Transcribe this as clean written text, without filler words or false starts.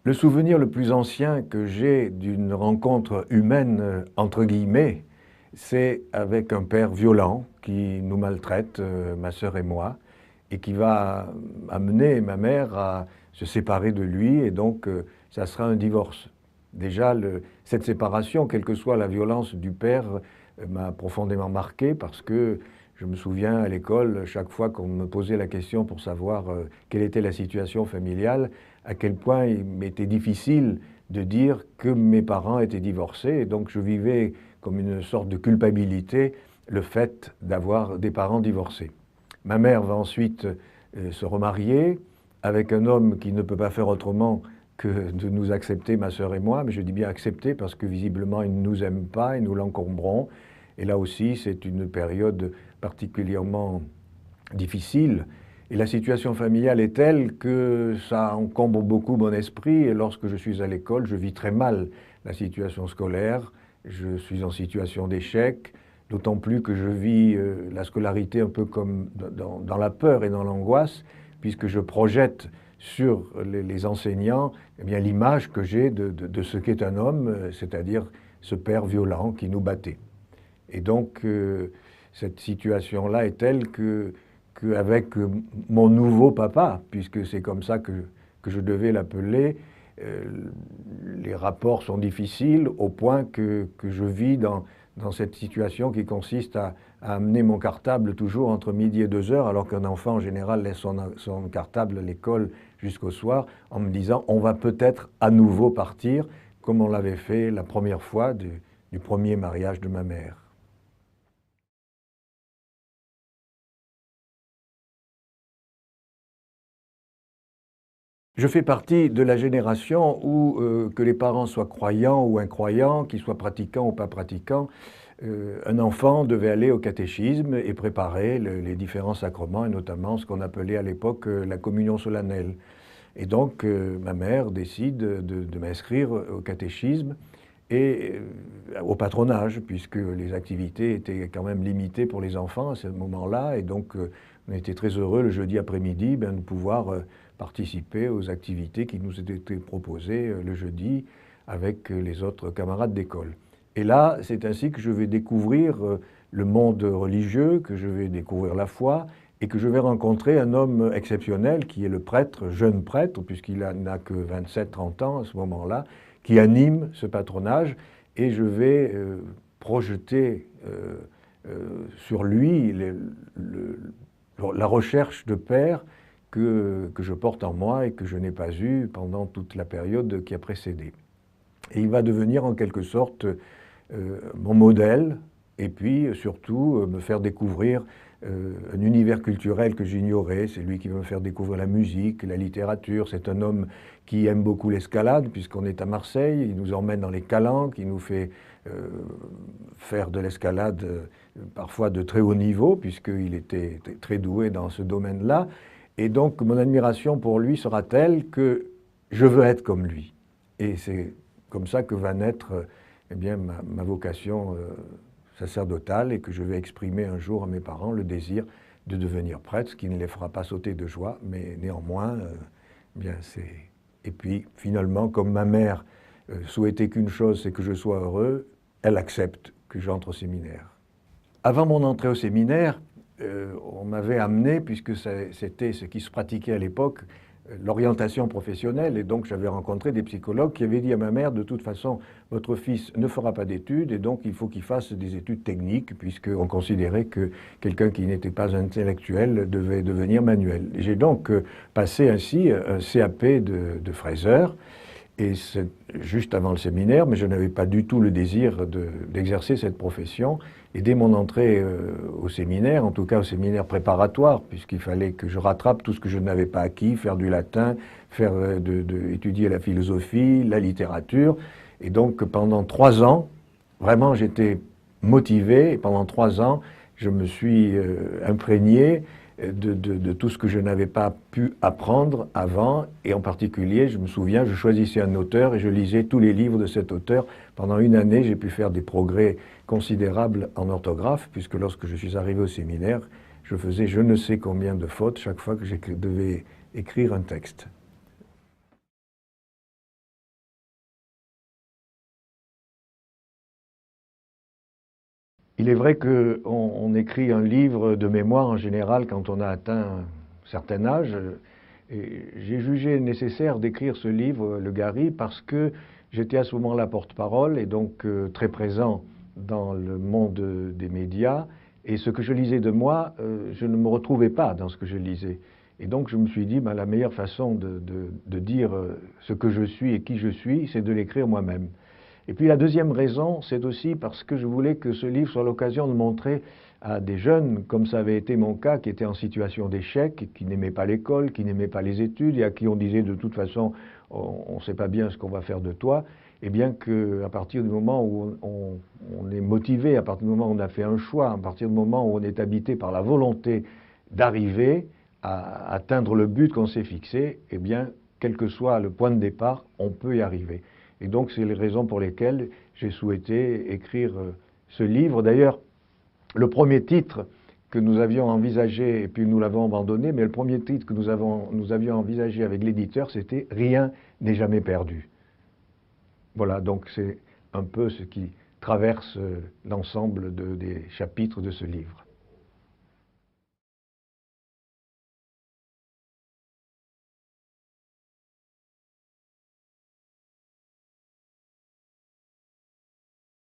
Le souvenir le plus ancien que j'ai d'une rencontre humaine, entre guillemets, c'est avec un père violent qui nous maltraite, ma sœur et moi, et qui va amener ma mère à se séparer de lui, et donc ça sera un divorce. Déjà, cette séparation, quelle que soit la violence du père, m'a profondément marqué parce que je me souviens à l'école, chaque fois qu'on me posait la question pour savoir quelle était la situation familiale, à quel point il m'était difficile de dire que mes parents étaient divorcés. Et donc je vivais comme une sorte de culpabilité le fait d'avoir des parents divorcés. Ma mère va ensuite se remarier avec un homme qui ne peut pas faire autrement que de nous accepter, ma sœur et moi, mais je dis bien accepter parce que visiblement il ne nous aime pas et nous l'encombrons. Et là aussi, c'est une période particulièrement difficile. Et la situation familiale est telle que ça encombre beaucoup mon esprit. Et lorsque je suis à l'école, je vis très mal la situation scolaire. Je suis en situation d'échec, d'autant plus que je vis la scolarité un peu comme dans la peur et dans l'angoisse, puisque je projette sur les enseignants eh bien, l'image que j'ai de ce qu'est un homme, c'est-à-dire ce père violent qui nous battait. Et donc, cette situation-là est telle qu'avec mon nouveau papa, puisque c'est comme ça que je devais l'appeler, les rapports sont difficiles au point que je vis dans cette situation qui consiste à amener mon cartable toujours entre midi et 2 heures, alors qu'un enfant en général laisse son cartable à l'école jusqu'au soir, en me disant on va peut-être à nouveau partir, comme on l'avait fait la première fois du premier mariage de ma mère. Je fais partie de la génération où, que les parents soient croyants ou incroyants, qu'ils soient pratiquants ou pas pratiquants, un enfant devait aller au catéchisme et préparer les différents sacrements, et notamment ce qu'on appelait à l'époque la communion solennelle. Et donc, ma mère décide de m'inscrire au catéchisme et au patronage, puisque les activités étaient quand même limitées pour les enfants à ce moment-là. Et donc, on était très heureux le jeudi après-midi de pouvoir participer aux activités qui nous étaient proposées le jeudi avec les autres camarades d'école. Et là, c'est ainsi que je vais découvrir le monde religieux, que je vais découvrir la foi, et que je vais rencontrer un homme exceptionnel qui est le prêtre, jeune prêtre, puisqu'il n'a que 27-30 ans à ce moment-là, qui anime ce patronage, et je vais projeter sur lui la recherche de père que je porte en moi et que je n'ai pas eue pendant toute la période qui a précédé. Et il va devenir en quelque sorte mon modèle, et puis surtout me faire découvrir un univers culturel que j'ignorais. C'est lui qui va me faire découvrir la musique, la littérature. C'est un homme qui aime beaucoup l'escalade, puisqu'on est à Marseille. Il nous emmène dans les calanques, il nous fait faire de l'escalade parfois de très haut niveau, puisqu'il était très doué dans ce domaine-là. Et donc mon admiration pour lui sera telle que je veux être comme lui. Et c'est comme ça que va naître eh bien, ma vocation sacerdotale, et que je vais exprimer un jour à mes parents le désir de devenir prêtre, ce qui ne les fera pas sauter de joie, mais néanmoins, bien c'est... Et puis finalement, comme ma mère souhaitait qu'une chose, c'est que je sois heureux, elle accepte que j'entre au séminaire. Avant mon entrée au séminaire, on m'avait amené, puisque c'était ce qui se pratiquait à l'époque, l'orientation professionnelle, et donc j'avais rencontré des psychologues qui avaient dit à ma mère, de toute façon, votre fils ne fera pas d'études, et donc il faut qu'il fasse des études techniques, puisqu'on considérait que quelqu'un qui n'était pas intellectuel devait devenir manuel. J'ai donc passé ainsi un CAP de fraiseur, et c'est juste avant le séminaire, mais je n'avais pas du tout le désir d'exercer cette profession. Et dès mon entrée au séminaire, en tout cas au séminaire préparatoire, puisqu'il fallait que je rattrape tout ce que je n'avais pas acquis, faire du latin, étudier la philosophie, la littérature. Et donc pendant 3 ans, vraiment j'étais motivé, et pendant 3 ans, je me suis imprégné de tout ce que je n'avais pas pu apprendre avant, et en particulier, je me souviens, je choisissais un auteur et je lisais tous les livres de cet auteur. Pendant une année, j'ai pu faire des progrès considérables en orthographe, puisque lorsque je suis arrivé au séminaire, je faisais je ne sais combien de fautes chaque fois que je devais écrire un texte. Il est vrai qu'on écrit un livre de mémoire en général quand on a atteint un certain âge. Et j'ai jugé nécessaire d'écrire ce livre, Le Gary, parce que j'étais à ce moment-là porte-parole et donc très présent dans le monde des médias. Et ce que je lisais de moi, je ne me retrouvais pas dans ce que je lisais. Et donc je me suis dit, ben, la meilleure façon de dire ce que je suis et qui je suis, c'est de l'écrire moi-même. Et puis la deuxième raison, c'est aussi parce que je voulais que ce livre soit l'occasion de montrer à des jeunes, comme ça avait été mon cas, qui étaient en situation d'échec, qui n'aimaient pas l'école, qui n'aimaient pas les études, et à qui on disait de toute façon, on ne sait pas bien ce qu'on va faire de toi, et bien qu'à partir du moment où on est motivé, à partir du moment où on a fait un choix, à partir du moment où on est habité par la volonté d'arriver à atteindre le but qu'on s'est fixé, eh bien, quel que soit le point de départ, on peut y arriver. Et donc, c'est les raisons pour lesquelles j'ai souhaité écrire ce livre. D'ailleurs, le premier titre que nous avions envisagé, et puis nous l'avons abandonné, mais le premier titre que nous avions envisagé avec l'éditeur, c'était « Rien n'est jamais perdu ». Voilà, donc c'est un peu ce qui traverse l'ensemble des chapitres de ce livre.